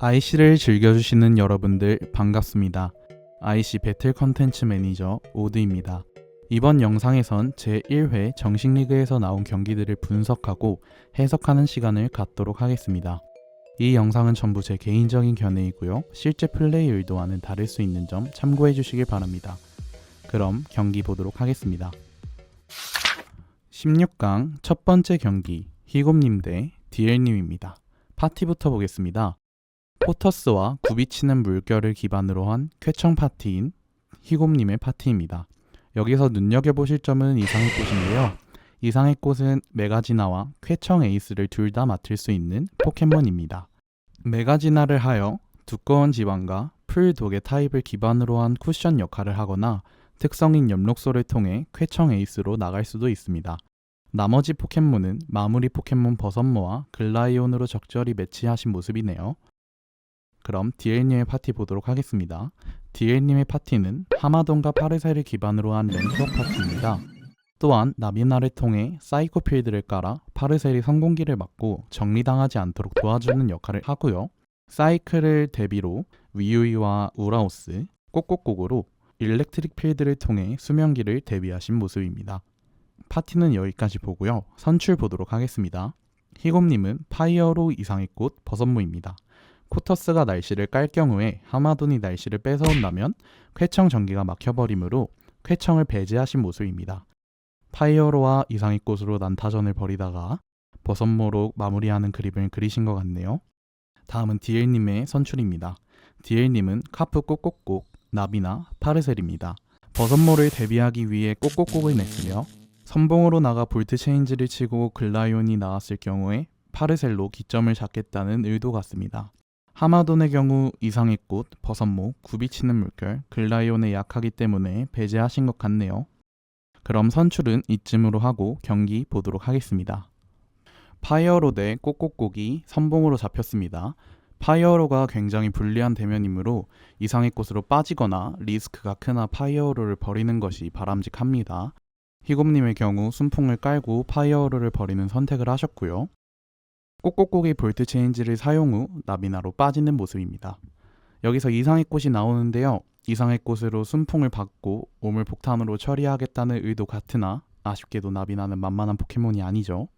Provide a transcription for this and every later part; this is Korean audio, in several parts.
IC를 즐겨주시는 여러분들 반갑습니다. IC 배틀 컨텐츠 매니저 오드입니다. 이번 영상에선 제1회 정식리그에서 나온 경기들을 분석하고 해석하는 시간을 갖도록 하겠습니다. 이 영상은 전부 제 개인적인 견해이고요. 실제 플레이 의도와는 다를 수 있는 점 참고해 주시길 바랍니다. 그럼 경기 보도록 하겠습니다. 16강 첫 번째 경기 희곰님 대 디엘님입니다. 파티부터 보겠습니다. 포터스와 굽이치는 물결을 기반으로 한 쾌청 파티인 희곰님의 파티입니다. 여기서 눈여겨보실 점은 이상의 꽃인데요. 이상의 꽃은 메가지나와 쾌청 에이스를 둘 다 맡을 수 있는 포켓몬입니다. 메가지나를 하여 두꺼운 지방과 풀 독의 타입을 기반으로 한 쿠션 역할을 하거나 특성인 엽록소를 통해 쾌청 에이스로 나갈 수도 있습니다. 나머지 포켓몬은 마무리 포켓몬 버섯모와 글라이온으로 적절히 매치하신 모습이네요. 그럼 디엘님의 파티 보도록 하겠습니다. 디엘님의 파티는 하마돈과 파르셀을 기반으로 한 랭크업 파티입니다. 또한 나비나를 통해 사이코필드를 깔아 파르셀이 성공기를 막고 정리당하지 않도록 도와주는 역할을 하고요. 사이클을 대비로 위유이와 우라오스, 꼬꼬꼬고로 일렉트릭 필드를 통해 수면기를 대비하신 모습입니다. 파티는 여기까지 보고요. 선출 보도록 하겠습니다. 희곰님은 파이어로 이상의 꽃 버섯모입니다. 포터스가 날씨를 깔 경우에 하마돈이 날씨를 뺏어온다면 쾌청 전기가 막혀버리므로 쾌청을 배제하신 모습입니다. 파이어로와 이상의 꽃으로 난타전을 벌이다가 버섯모로 마무리하는 그림을 그리신 것 같네요. 다음은 디엘님의 선출입니다. 디엘님은 카프 꼭꼭꼭, 나비나, 파르셀입니다. 버섯모를 대비하기 위해 꼭꼭꼭을 냈으며 선봉으로 나가 볼트 체인지를 치고 글라이온이 나왔을 경우에 파르셀로 기점을 잡겠다는 의도 같습니다. 하마돈의 경우 이상의 꽃, 버섯모, 굽이치는 물결, 글라이온에 약하기 때문에 배제하신 것 같네요. 그럼 선출은 이쯤으로 하고 경기 보도록 하겠습니다. 파이어로 대 꼭꼭꼭이 선봉으로 잡혔습니다. 파이어로가 굉장히 불리한 대면이므로 이상의 꽃으로 빠지거나 리스크가 크나 파이어로를 버리는 것이 바람직합니다. 희곰님의 경우 순풍을 깔고 파이어로를 버리는 선택을 하셨고요. 꼭꼭꼭이 볼트 체인지를 사용 후 나비나로 빠지는 모습입니다. 여기서 이상의 꽃이 나오는데요. 이상의 꽃으로 순풍을 받고 오물 폭탄으로 처리하겠다는 의도 같으나 아쉽게도 나비나는 만만한 포켓몬이 아니죠.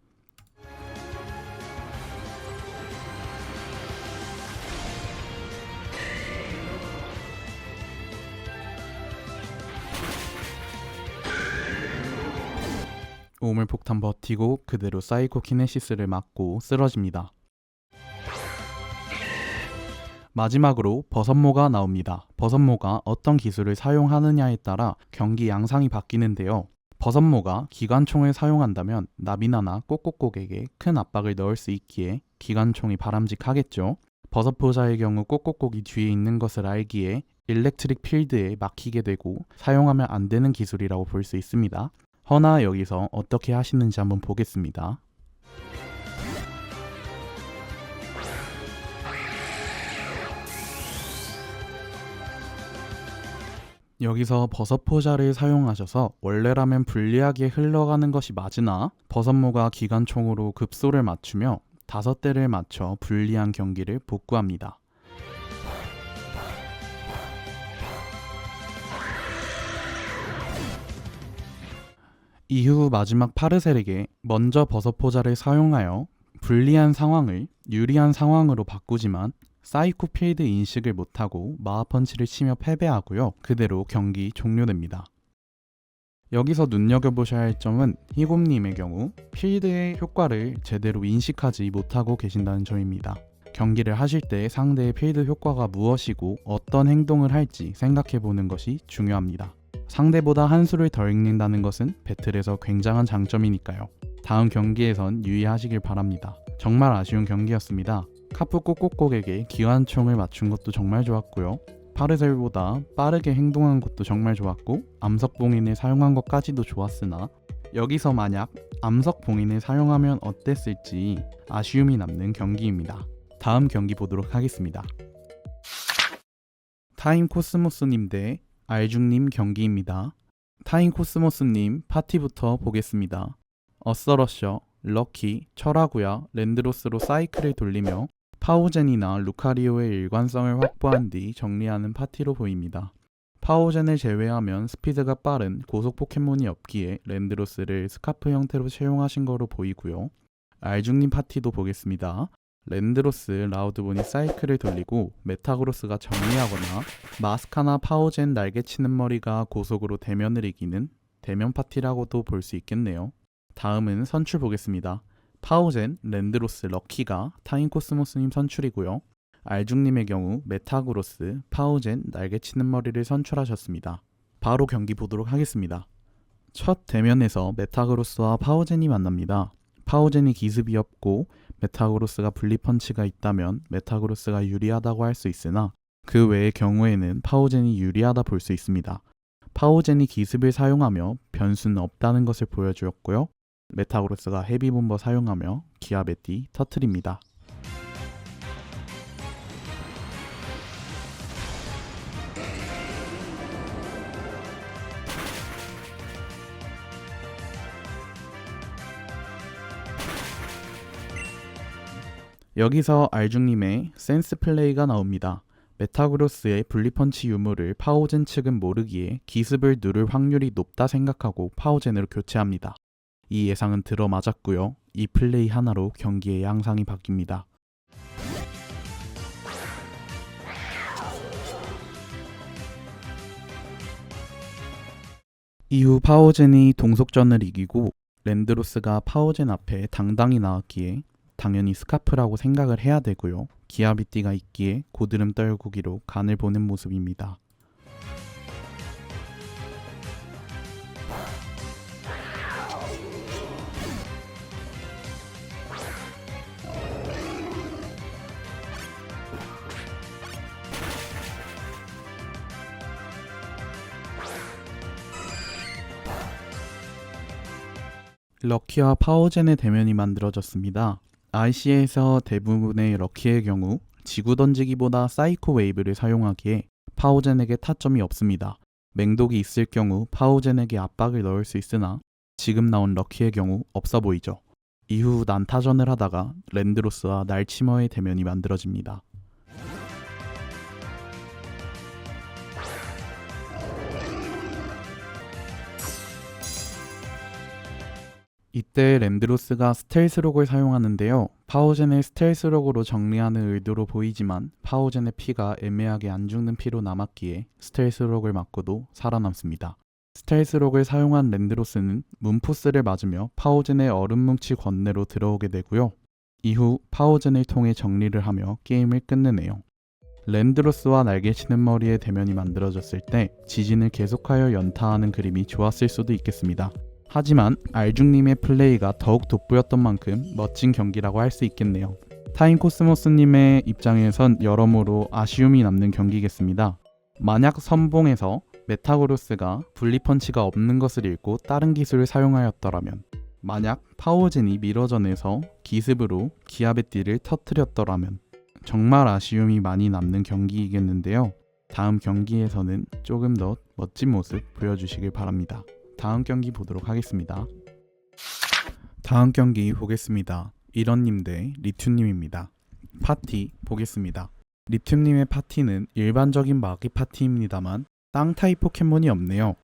오물 폭탄 버티고 그대로 사이코 키네시스를 맞고 쓰러집니다. 마지막으로 버섯모가 나옵니다. 버섯모가 어떤 기술을 사용하느냐에 따라 경기 양상이 바뀌는데요. 버섯모가 기관총을 사용한다면 나비나나 꼭꼭꼭에게 큰 압박을 넣을 수 있기에 기관총이 바람직하겠죠. 버섯포자의 경우 꼭꼭꼭이 뒤에 있는 것을 알기에 일렉트릭 필드에 막히게 되고 사용하면 안 되는 기술이라고 볼 수 있습니다. 허나 여기서 어떻게 하시는지 한번 보겠습니다. 여기서 버섯포자를 사용하셔서 원래라면 불리하게 흘러가는 것이 맞으나 버섯모가 기관총으로 급소를 맞추며 5대를 맞춰 불리한 경기를 복구합니다. 이후 마지막 파르셀에게 먼저 버섯포자를 사용하여 불리한 상황을 유리한 상황으로 바꾸지만 사이코 필드 인식을 못하고 마하펀치를 치며 패배하고요. 그대로 경기 종료됩니다. 여기서 눈여겨보셔야 할 점은 희곰님의 경우 필드의 효과를 제대로 인식하지 못하고 계신다는 점입니다. 경기를 하실 때 상대의 필드 효과가 무엇이고 어떤 행동을 할지 생각해보는 것이 중요합니다. 상대보다 한 수를 더 읽는다는 것은 배틀에서 굉장한 장점이니까요. 다음 경기에선 유의하시길 바랍니다. 정말 아쉬운 경기였습니다. 카프 꼭꼭꼭에게 기관총을 맞춘 것도 정말 좋았고요. 파르셀보다 빠르게 행동한 것도 정말 좋았고 암석봉인을 사용한 것까지도 좋았으나 여기서 만약 암석봉인을 사용하면 어땠을지 아쉬움이 남는 경기입니다. 다음 경기 보도록 하겠습니다. 타임 코스모스님 대 알중님 경기입니다. 타임 코스모스님 파티부터 보겠습니다. 어서러셔, 럭키, 철화구야, 랜드로스로 사이클을 돌리며 파오젠이나 루카리오의 일관성을 확보한 뒤 정리하는 파티로 보입니다. 파오젠을 제외하면 스피드가 빠른 고속 포켓몬이 없기에 랜드로스를 스카프 형태로 채용하신 거로 보이고요. 알중님 파티도 보겠습니다. 랜드로스, 라우드본이 사이클을 돌리고 메타그로스가 정리하거나 마스카나 파오젠 날개치는 머리가 고속으로 대면을 이기는 대면 파티라고도 볼 수 있겠네요. 다음은 선출 보겠습니다. 파오젠, 랜드로스, 럭키가 타인코스모스님 선출이고요. 알중님의 경우 메타그로스, 파오젠, 날개치는 머리를 선출하셨습니다. 바로 경기 보도록 하겠습니다. 첫 대면에서 메타그로스와 파오젠이 만납니다. 파오젠이 기습이 없고 메타그로스가 분리펀치가 있다면 메타그로스가 유리하다고 할 수 있으나 그 외의 경우에는 파오젠이 유리하다 볼 수 있습니다. 파오젠이 기습을 사용하며 변수는 없다는 것을 보여주었고요. 메타그로스가 헤비본버 사용하며 기아베티 터트립니다. 여기서 알중님의 센스 플레이가 나옵니다. 메타그로스의 분리펀치 유무를 파오젠 측은 모르기에 기습을 누를 확률이 높다 생각하고 파오젠으로 교체합니다. 이 예상은 들어맞았고요. 이 플레이 하나로 경기의 양상이 바뀝니다. 이후 파오젠이 동속전을 이기고 랜드로스가 파오젠 앞에 당당히 나왔기에 당연히 스카프라고 생각을 해야 되고요. 기아비띠가 있기에 고드름 떨구기로 간을 보는 모습입니다. 럭키와 파오젠의 대면이 만들어졌습니다. IC에서 대부분의 럭키의 경우 지구 던지기보다 사이코 웨이브를 사용하기에 파오젠에게 타점이 없습니다. 맹독이 있을 경우 파오젠에게 압박을 넣을 수 있으나 지금 나온 럭키의 경우 없어 보이죠. 이후 난타전을 하다가 랜드로스와 날치머의 대면이 만들어집니다. 이때 랜드로스가 스텔스록을 사용하는데요. 파오젠을 스텔스록으로 정리하는 의도로 보이지만 파오젠의 피가 애매하게 안 죽는 피로 남았기에 스텔스록을 맞고도 살아남습니다. 스텔스록을 사용한 랜드로스는 문포스를 맞으며 파오젠의 얼음뭉치 권내로 들어오게 되고요. 이후 파오젠을 통해 정리를 하며 게임을 끝내네요. 랜드로스와 날개치는 머리의 대면이 만들어졌을 때 지진을 계속하여 연타하는 그림이 좋았을 수도 있겠습니다. 하지만 알중님의 플레이가 더욱 돋보였던 만큼 멋진 경기라고 할 수 있겠네요. 타인코스모스님의 입장에선 여러모로 아쉬움이 남는 경기겠습니다. 만약 선봉에서 메타그로스가 분리펀치가 없는 것을 읽고 다른 기술을 사용하였더라면, 만약 파오젠이 미러전에서 기습으로 기아베띠를 터뜨렸더라면 정말 아쉬움이 많이 남는 경기이겠는데요. 다음 경기에서는 조금 더 멋진 모습 보여주시길 바랍니다. 다음 경기 보도록 하겠습니다. 다음 경기 보겠습니다. 이런님 대 리튠님입니다. 파티 보겠습니다. 리튠님의 파티는 일반적인 마기 파티입니다만 땅 타입 포켓몬이 없네요.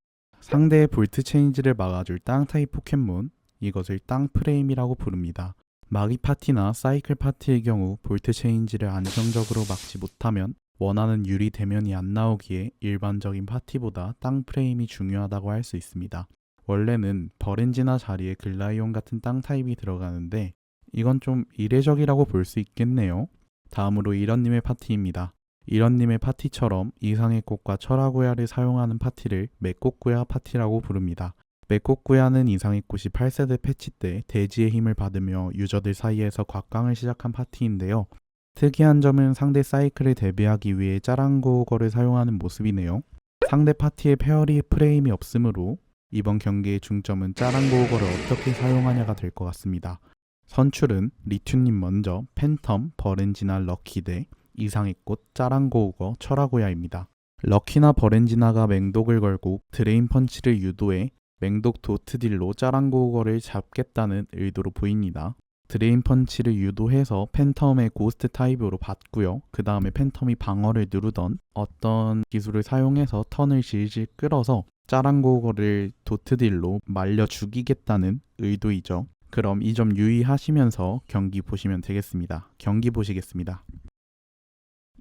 상대의 볼트 체인지를 막아줄 땅 타입 포켓몬, 이것을 땅 프레임이라고 부릅니다. 마기 파티나 사이클 파티의 경우 볼트 체인지를 안정적으로 막지 못하면 원하는 유리 대면이 안 나오기에 일반적인 파티보다 땅 프레임이 중요하다고 할 수 있습니다. 원래는 버렌지나 자리에 글라이온 같은 땅 타입이 들어가는데 이건 좀 이례적이라고 볼 수 있겠네요. 다음으로 이런님의 파티입니다. 이런님의 파티처럼 이상의 꽃과 철화구야를 사용하는 파티를 맥꽃구야 파티라고 부릅니다. 맥꽃구야는 이상의 꽃이 8세대 패치 때 대지의 힘을 받으며 유저들 사이에서 곽강을 시작한 파티인데요. 특이한 점은 상대 사이클을 대비하기 위해 짜랑고거를 사용하는 모습이네요. 상대 파티에 페어리 프레임이 없으므로 이번 경기의 중점은 짜랑고거를 어떻게 사용하냐가 될 것 같습니다. 선출은 리튠님 먼저 팬텀, 버렌지나 럭키 대 이상의 꽃, 짜랑고거, 철화고야입니다. 럭키나 버렌지나가 맹독을 걸고 드레인 펀치를 유도해 맹독 도트딜로 짜랑고거를 잡겠다는 의도로 보입니다. 드레인 펀치를 유도해서 팬텀의 고스트 타입으로 받고요. 그 다음에 팬텀이 방어를 누르던 어떤 기술을 사용해서 턴을 질질 끌어서 짜랑고거를 도트딜로 말려 죽이겠다는 의도이죠. 그럼 이 점 유의하시면서 경기 보시면 되겠습니다. 경기 보시겠습니다.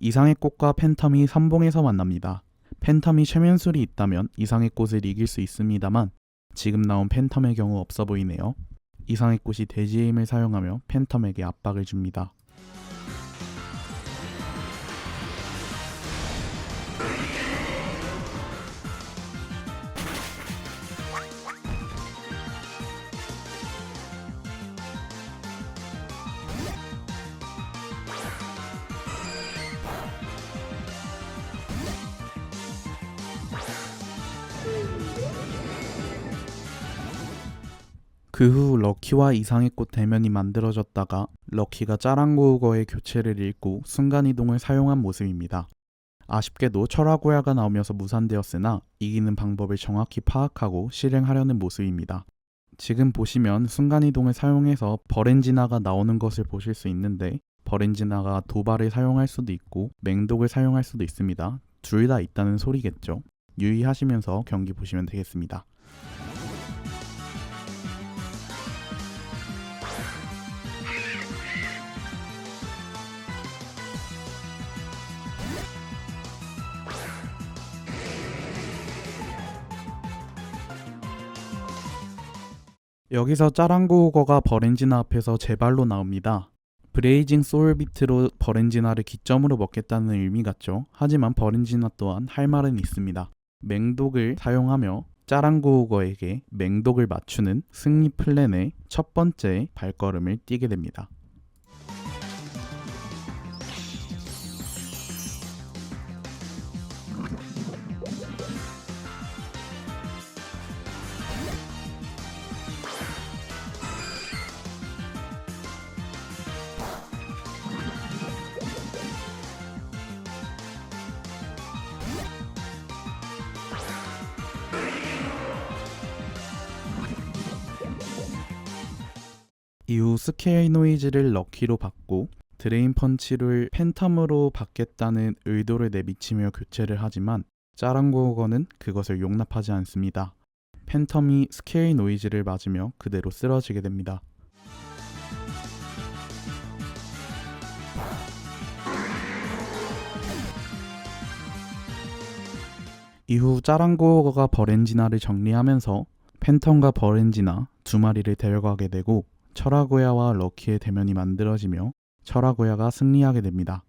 이상의 꽃과 팬텀이 선봉에서 만납니다. 팬텀이 최면술이 있다면 이상의 꽃을 이길 수 있습니다만 지금 나온 팬텀의 경우 없어 보이네요. 이상의 꽃이 대지의 힘을 사용하며 팬텀에게 압박을 줍니다. 그 후 럭키와 이상의 꽃 대면이 만들어졌다가 럭키가 짜랑고우거의 교체를 읽고 순간이동을 사용한 모습입니다. 아쉽게도 철화고야가 나오면서 무산되었으나 이기는 방법을 정확히 파악하고 실행하려는 모습입니다. 지금 보시면 순간이동을 사용해서 버렌지나가 나오는 것을 보실 수 있는데 버렌지나가 도발을 사용할 수도 있고 맹독을 사용할 수도 있습니다. 둘 다 있다는 소리겠죠. 유의하시면서 경기 보시면 되겠습니다. 여기서 짜랑고우거가 버렌지나 앞에서 제발로 나옵니다. 브레이징 소울비트로 버렌지나를 기점으로 먹겠다는 의미 같죠. 하지만 버렌지나 또한 할 말은 있습니다. 맹독을 사용하며 짜랑고우거에게 맹독을 맞추는 승리 플랜의 첫 번째 발걸음을 띄게 됩니다. 이후 스케일 노이즈를 럭키로 받고 드레인 펀치를 팬텀으로 받겠다는 의도를 내비치며 교체를 하지만 짜랑고우거는 그것을 용납하지 않습니다. 팬텀이 스케일 노이즈를 맞으며 그대로 쓰러지게 됩니다. 이후 짜랑고우거가 버렌지나를 정리하면서 팬텀과 버렌지나 두 마리를 데려가게 되고 철화고야와 럭키의 대면이 만들어지며 철화고야가 승리하게 됩니다.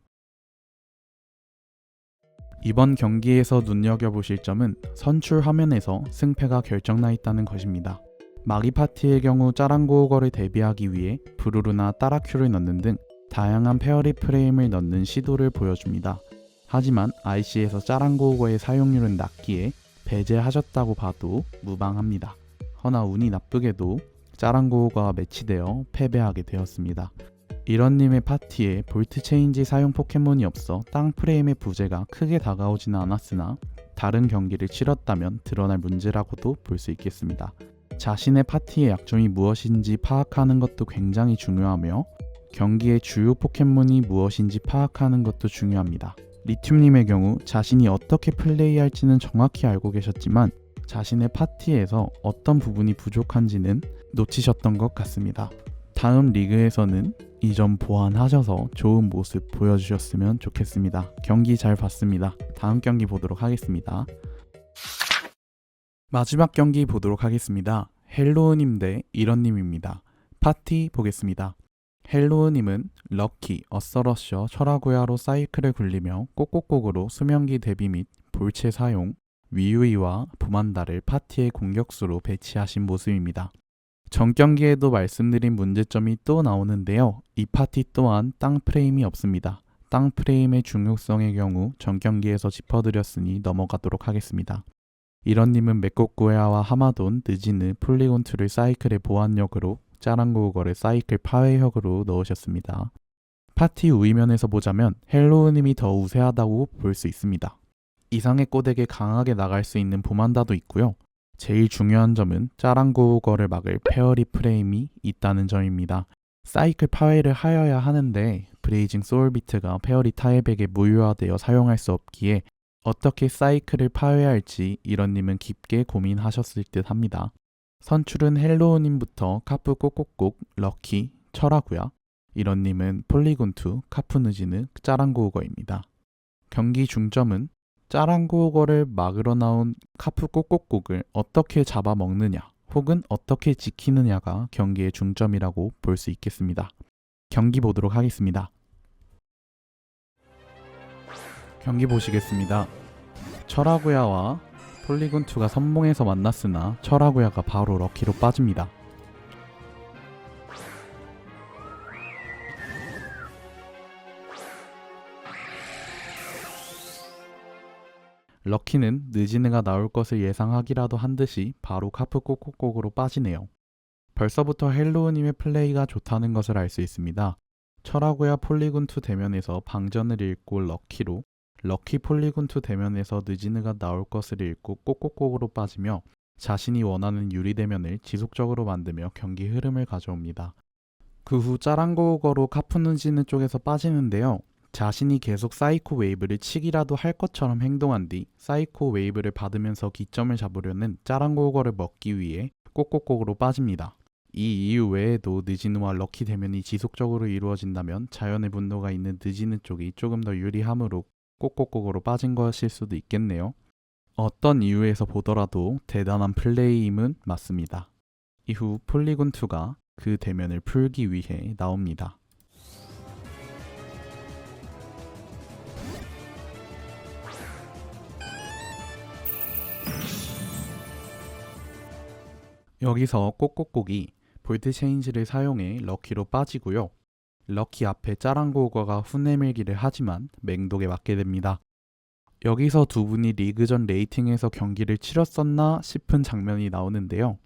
이번 경기에서 눈여겨보실 점은 선출 화면에서 승패가 결정나 있다는 것입니다. 마기 파티의 경우 짜랑고우거를 대비하기 위해 브루루나 따라큐를 넣는 등 다양한 페어리 프레임을 넣는 시도를 보여줍니다. 하지만 IC에서 짜랑고우거의 사용률은 낮기에 배제하셨다고 봐도 무방합니다. 허나 운이 나쁘게도 짜랑고우거와 매치되어 패배하게 되었습니다. 이런님의 파티에 볼트 체인지 사용 포켓몬이 없어 땅 프레임의 부재가 크게 다가오지는 않았으나 다른 경기를 치렀다면 드러날 문제라고도 볼 수 있겠습니다. 자신의 파티의 약점이 무엇인지 파악하는 것도 굉장히 중요하며 경기의 주요 포켓몬이 무엇인지 파악하는 것도 중요합니다. 리튬님의 경우 자신이 어떻게 플레이할지는 정확히 알고 계셨지만 자신의 파티에서 어떤 부분이 부족한지는 놓치셨던 것 같습니다. 다음 리그에서는 이 점 보완하셔서 좋은 모습 보여주셨으면 좋겠습니다. 경기 잘 봤습니다. 다음 경기 보도록 하겠습니다. 마지막 경기 보도록 하겠습니다. 헬로우님 대 이런님입니다. 파티 보겠습니다. 헬로우님은 럭키, 어서러셔, 철화고야로 사이클을 굴리며 꼭꼭꼭으로 수명기 대비 및 볼체 사용, 위유이와 부만다를 파티의 공격수로 배치하신 모습입니다. 전 경기에도 말씀드린 문제점이 또 나오는데요. 이 파티 또한 땅 프레임이 없습니다. 땅 프레임의 중요성의 경우 전 경기에서 짚어드렸으니 넘어가도록 하겠습니다. 이런님은 메코꾸에아와 하마돈, 느지느, 폴리곤2를 사이클의 보완력으로 짜랑고우거를 사이클 파괴력으로 넣으셨습니다. 파티 우위면에서 보자면 헬로우님이 더 우세하다고 볼 수 있습니다. 이상의 꽃에게 강하게 나갈 수 있는 보만다도 있고요. 제일 중요한 점은 짜랑고우거를 막을 페어리 프레임이 있다는 점입니다. 사이클 파괴를 하여야 하는데 브레이징 소울비트가 페어리 타입에게 무효화되어 사용할 수 없기에 어떻게 사이클을 파괴할지 이런님은 깊게 고민하셨을 듯 합니다. 선출은 헬로우님부터 카프 꼭꼭꼭, 럭키, 철하구야. 이런님은 폴리곤2, 카프누지느, 짜랑고우거입니다. 경기 중점은 짜랑고우거를 막으러 나온 카프 꼭꼭꼭을 어떻게 잡아먹느냐 혹은 어떻게 지키느냐가 경기의 중점이라고 볼 수 있겠습니다. 경기 보도록 하겠습니다. 경기 보시겠습니다. 철하구야와 폴리곤2가 선봉에서 만났으나 철하구야가 바로 럭키로 빠집니다. 럭키는 느지느가 나올 것을 예상하기라도 한 듯이 바로 카프 꼭꼭꼭으로 빠지네요. 벌써부터 헬로우님의 플레이가 좋다는 것을 알 수 있습니다. 철하구야 폴리곤2 대면에서 방전을 읽고 럭키로, 럭키 폴리곤2 대면에서 느지느가 나올 것을 읽고 꼭꼭꼭으로 빠지며 자신이 원하는 유리 대면을 지속적으로 만들며 경기 흐름을 가져옵니다. 그 후 짜랑고우거로 카프누지느 쪽에서 빠지는데요. 자신이 계속 사이코 웨이브를 치기라도 할 것처럼 행동한 뒤 사이코 웨이브를 받으면서 기점을 잡으려는 짜랑고우거를 먹기 위해 꼭꼭꼭으로 빠집니다. 이 이유 외에도 느지느와 럭키 대면이 지속적으로 이루어진다면 자연의 분노가 있는 느지느 쪽이 조금 더 유리하므로 꼭꼭꼭으로 빠진 것일 수도 있겠네요. 어떤 이유에서 보더라도 대단한 플레이임은 맞습니다. 이후 폴리곤2가 그 대면을 풀기 위해 나옵니다. 여기서 꼭꼭꼭이 볼트 체인지를 사용해 럭키로 빠지고요. 럭키 앞에 짜랑고우거가 후내밀기를 하지만 맹독에 맞게 됩니다. 여기서 두 분이 리그전 레이팅에서 경기를 치렀었나 싶은 장면이 나오는데요.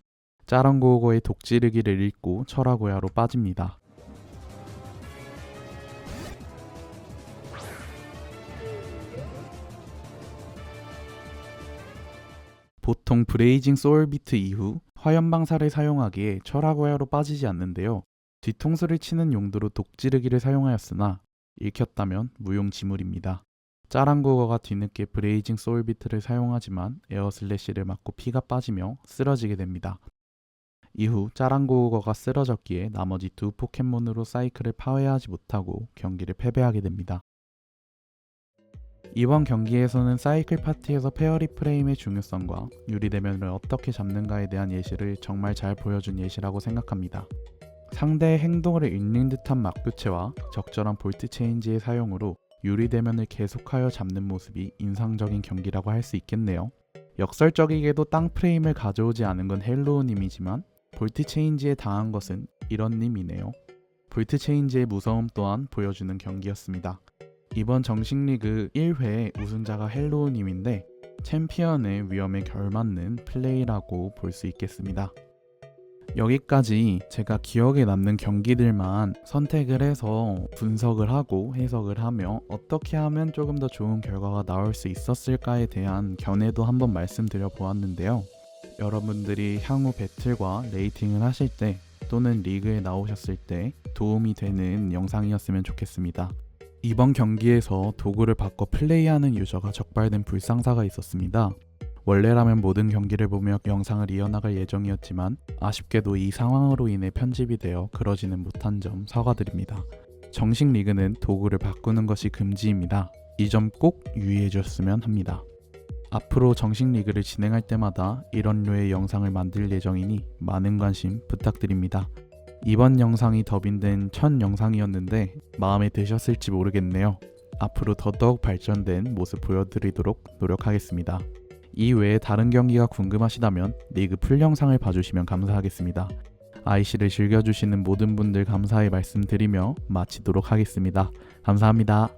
짜랑고우거의 독지르기를 읽고 철하구야로 빠집니다. 보통 브레이징 소울비트 이후 화염방사를 사용하기에 철하구야로 빠지지 않는데요. 뒤통수를 치는 용도로 독지르기를 사용하였으나 읽혔다면 무용지물입니다. 짜랑고우거가 뒤늦게 브레이징 소울비트를 사용하지만 에어슬래시를 맞고 피가 빠지며 쓰러지게 됩니다. 이후 짜랑고우거가 쓰러졌기에 나머지 두 포켓몬으로 사이클을 파괴하지 못하고 경기를 패배하게 됩니다. 이번 경기에서는 사이클 파티에서 페어리 프레임의 중요성과 유리대면을 어떻게 잡는가에 대한 예시를 정말 잘 보여준 예시라고 생각합니다. 상대의 행동을 읽는 듯한 막교체와 적절한 볼트 체인지의 사용으로 유리대면을 계속하여 잡는 모습이 인상적인 경기라고 할 수 있겠네요. 역설적이게도 땅 프레임을 가져오지 않은 건 헬로우님이지만 볼트 체인지에 당한 것은 이런님이네요. 볼트 체인지의 무서움 또한 보여주는 경기였습니다. 이번 정식 리그 1회 우승자가 헬로우님인데 챔피언의 위험에 걸맞는 플레이라고 볼 수 있겠습니다. 여기까지 제가 기억에 남는 경기들만 선택을 해서 분석을 하고 해석을 하며 어떻게 하면 조금 더 좋은 결과가 나올 수 있었을까에 대한 견해도 한번 말씀드려 보았는데요. 여러분들이 향후 배틀과 레이팅을 하실 때 또는 리그에 나오셨을 때 도움이 되는 영상이었으면 좋겠습니다. 이번 경기에서 도구를 바꿔 플레이하는 유저가 적발된 불상사가 있었습니다. 원래라면 모든 경기를 보며 영상을 이어나갈 예정이었지만 아쉽게도 이 상황으로 인해 편집이 되어 그러지는 못한 점 사과드립니다. 정식 리그는 도구를 바꾸는 것이 금지입니다. 이 점 꼭 유의해 주셨으면 합니다. 앞으로 정식 리그를 진행할 때마다 이런 류의 영상을 만들 예정이니 많은 관심 부탁드립니다. 이번 영상이 더빙된 첫 영상이었는데 마음에 드셨을지 모르겠네요. 앞으로 더더욱 발전된 모습 보여드리도록 노력하겠습니다. 이 외에 다른 경기가 궁금하시다면 리그 풀 영상을 봐주시면 감사하겠습니다. IC를 즐겨주시는 모든 분들 감사의 말씀드리며 마치도록 하겠습니다. 감사합니다.